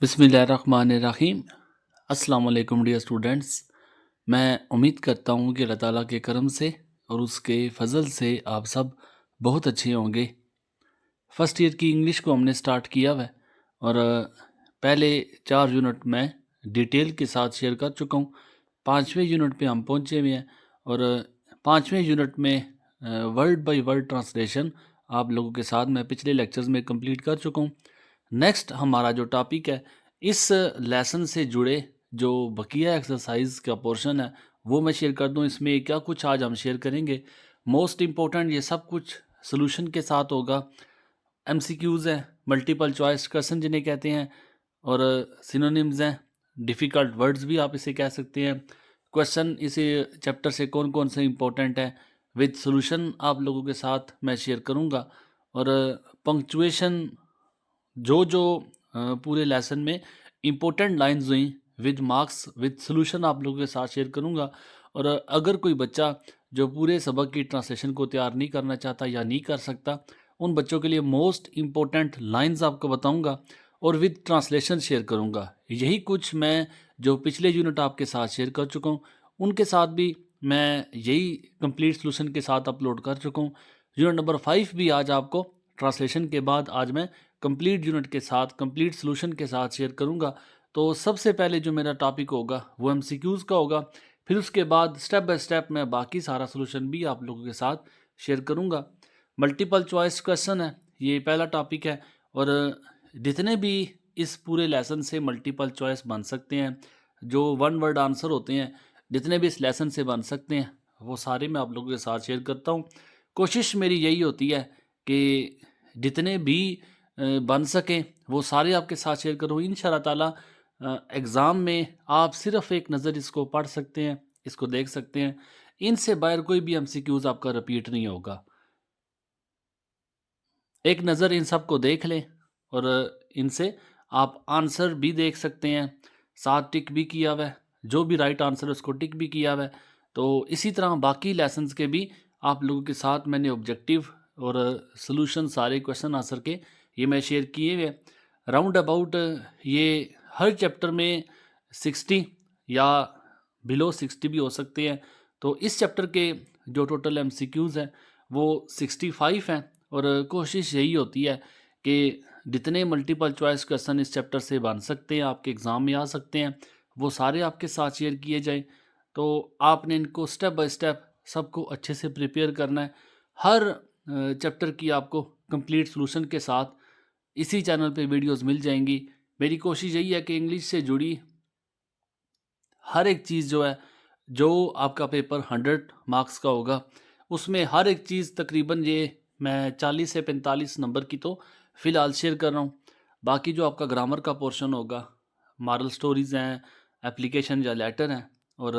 बिस्मिल्लाहिर्रहमानिर्रहीम। अस्सलाम वालेकुम डियर स्टूडेंट्स। मैं उम्मीद करता हूँ कि अल्लाह ताला के करम से और उसके फ़ज़ल से आप सब बहुत अच्छे होंगे। फ़र्स्ट ईयर की इंग्लिश को हमने स्टार्ट किया हुआ है और पहले 4 यूनिट मैं डिटेल के साथ शेयर कर चुका हूँ। 5वें यूनिट पे हम पहुँचे हुए हैं और 5वें यूनिट में वर्ड बाय वर्ड ट्रांसलेशन आप लोगों के साथ मैं पिछले लेक्चर्स में कंप्लीट कर चुका हूँ। नेक्स्ट हमारा जो टॉपिक है, इस लेसन से जुड़े जो बकिया एक्सरसाइज का पोर्शन है वो मैं शेयर कर दूं। इसमें क्या कुछ आज हम शेयर करेंगे, मोस्ट इम्पोर्टेंट ये सब कुछ सोल्यूशन के साथ होगा। एमसीक्यूज़ हैं, मल्टीपल चॉइस क्वेश्चन जिन्हें कहते हैं, और सिनोनिम्स हैं, डिफ़िकल्ट वर्ड्स भी आप इसे कह सकते हैं। क्वेश्चन इस चैप्टर से कौन कौन से इंपॉर्टेंट हैं विद सॉल्यूशन आप लोगों के साथ मैं शेयर करूंगा। और पंक्चुएशन जो जो पूरे लेसन में इम्पोर्टेंट लाइंस हुई विद मार्क्स विद सॉल्यूशन आप लोगों के साथ शेयर करूंगा। और अगर कोई बच्चा जो पूरे सबक की ट्रांसलेशन को तैयार नहीं करना चाहता या नहीं कर सकता, उन बच्चों के लिए मोस्ट इम्पोर्टेंट लाइंस आपको बताऊंगा और विद ट्रांसलेशन शेयर करूंगा। यही कुछ मैं जो पिछले यूनिट आपके साथ शेयर कर चुका हूँ उनके साथ भी मैं यही कंप्लीट सॉल्यूशन के साथ अपलोड कर चुका हूँ। यूनिट नंबर 5 भी आज आपको ट्रांसलेशन के बाद आज मैं कंप्लीट यूनिट के साथ कंप्लीट सॉल्यूशन के साथ शेयर करूंगा। तो सबसे पहले जो मेरा टॉपिक होगा वो एमसीक्यूज़ का होगा, फिर उसके बाद स्टेप बाय स्टेप मैं बाकी सारा सॉल्यूशन भी आप लोगों के साथ शेयर करूंगा। मल्टीपल चॉइस क्वेश्चन है, ये पहला टॉपिक है। और जितने भी इस पूरे लेसन से मल्टीपल चॉइस बन सकते हैं, जो वन वर्ड आंसर होते हैं, जितने भी इस लेसन से बन सकते हैं वो सारे मैं आप लोगों के साथ शेयर करता हूँ। कोशिश मेरी यही होती है कि जितने भी बन सकें वो सारे आपके साथ शेयर करूँ इंशाअल्लाह ताला। एग्ज़ाम में आप सिर्फ एक नज़र इसको पढ़ सकते हैं, इसको देख सकते हैं, इनसे बाहर कोई भी एमसीक्यूज़ आपका रिपीट नहीं होगा। एक नज़र इन सब को देख लें और इनसे आप आंसर भी देख सकते हैं, साथ टिक भी किया हुआ है, जो भी राइट आंसर है उसको टिक भी किया हुआ है। तो इसी तरह बाकी लेसन्स के भी आप लोगों के साथ मैंने ऑब्जेक्टिव और सॉल्यूशन सारे क्वेश्चन आंसर के ये मैं शेयर किए हुए। राउंड अबाउट ये हर चैप्टर में 60 या बिलो 60 भी हो सकते हैं। तो इस चैप्टर के जो टोटल एमसीक्यूज़ हैं वो 65 हैं। और कोशिश यही होती है कि जितने मल्टीपल चॉइस क्वेश्चन इस चैप्टर से बन सकते हैं, आपके एग्ज़ाम में आ सकते हैं, वो सारे आपके साथ शेयर किए जाएं। तो आपने इनको स्टेप बाय स्टेप सबको अच्छे से प्रिपेयर करना है। हर चैप्टर की आपको कंप्लीट सॉल्यूशन के साथ इसी चैनल पे वीडियोस मिल जाएंगी। मेरी कोशिश यही है कि इंग्लिश से जुड़ी हर एक चीज़ जो है, जो आपका पेपर 100 मार्क्स का होगा, उसमें हर एक चीज़ तकरीबन ये मैं 40 से 45 नंबर की तो फ़िलहाल शेयर कर रहा हूँ। बाकी जो आपका ग्रामर का पोर्शन होगा, मॉरल स्टोरीज़ हैं, एप्लीकेशन या लेटर हैं, और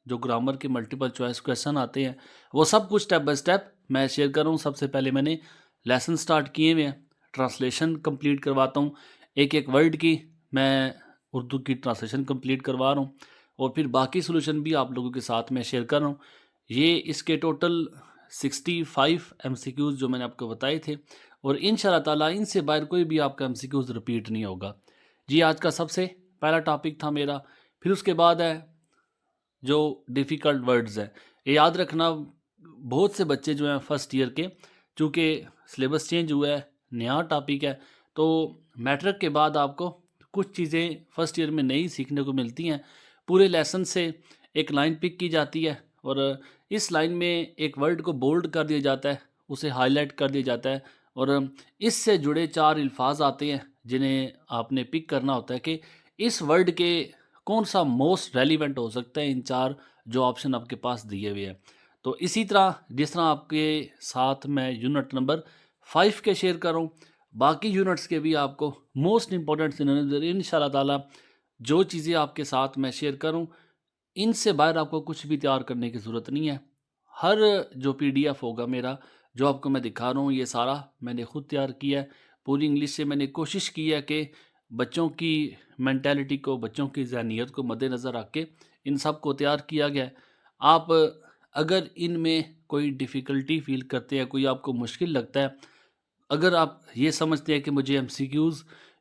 जो ग्रामर के मल्टीपल चॉइस क्वेश्चन आते हैं, वो सब कुछ स्टेप बाय स्टेप मैं शेयर कर रहा हूँ। सबसे पहले मैंने लेसन स्टार्ट किए हुए हैं, ट्रांसलेशन कंप्लीट करवाता हूँ, एक एक वर्ड की मैं उर्दू की ट्रांसलेशन कंप्लीट करवा रहा हूँ, और फिर बाकी सॉल्यूशन भी आप लोगों के साथ मैं शेयर कर रहा हूँ। ये इसके टोटल 65 एमसीक्यूज़ जो मैंने आपको बताए थे, और इंशाअल्लाह ताला इनसे बाहर कोई भी आपका एमसीक्यूज़ रिपीट नहीं होगा। जी, आज का सबसे पहला टॉपिक था मेरा। फिर उसके बाद है जो डिफ़िकल्ट वर्ड्स हैं, ये याद रखना। बहुत से बच्चे जो हैं फर्स्ट ईयर के, चूँकि सिलेबस चेंज हुआ है, नया टॉपिक है, तो मैट्रिक के बाद आपको कुछ चीज़ें फर्स्ट ईयर में नई सीखने को मिलती हैं। पूरे लेसन से एक लाइन पिक की जाती है और इस लाइन में एक वर्ड को बोल्ड कर दिया जाता है, उसे हाईलाइट कर दिया जाता है, और इससे जुड़े 4 अल्फाज आते हैं जिन्हें आपने पिक करना होता है कि इस वर्ड के कौन सा मोस्ट रेलिवेंट हो सकता है इन 4 जो ऑप्शन आपके पास दिए हुए हैं। तो इसी तरह जिस तरह आपके साथ मैं यूनिट नंबर 5 के शेयर कर रहा हूँ, बाकी यूनिट्स के भी आपको मोस्ट इंपॉर्टेंट सिनोनिम्स इंशाल्लाह ताला जो चीज़ें आपके साथ मैं शेयर करूँ, इनसे बाहर आपको कुछ भी तैयार करने की ज़रूरत नहीं है। हर जो पीडीएफ होगा मेरा, जो आपको मैं दिखा रहा हूँ, ये सारा मैंने खुद तैयार किया है। पूरी इंग्लिश से मैंने कोशिश की है कि बच्चों की मेंटालिटी को, बच्चों की ज़हनियत को मद्देनज़र रख के इन सब को तैयार किया गया है। आप अगर इनमें कोई डिफ़िकल्टी फ़ील करते हैं, कोई आपको मुश्किल लगता है, अगर आप ये समझते हैं कि मुझे एमसीक्यूज़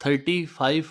35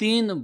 3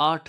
8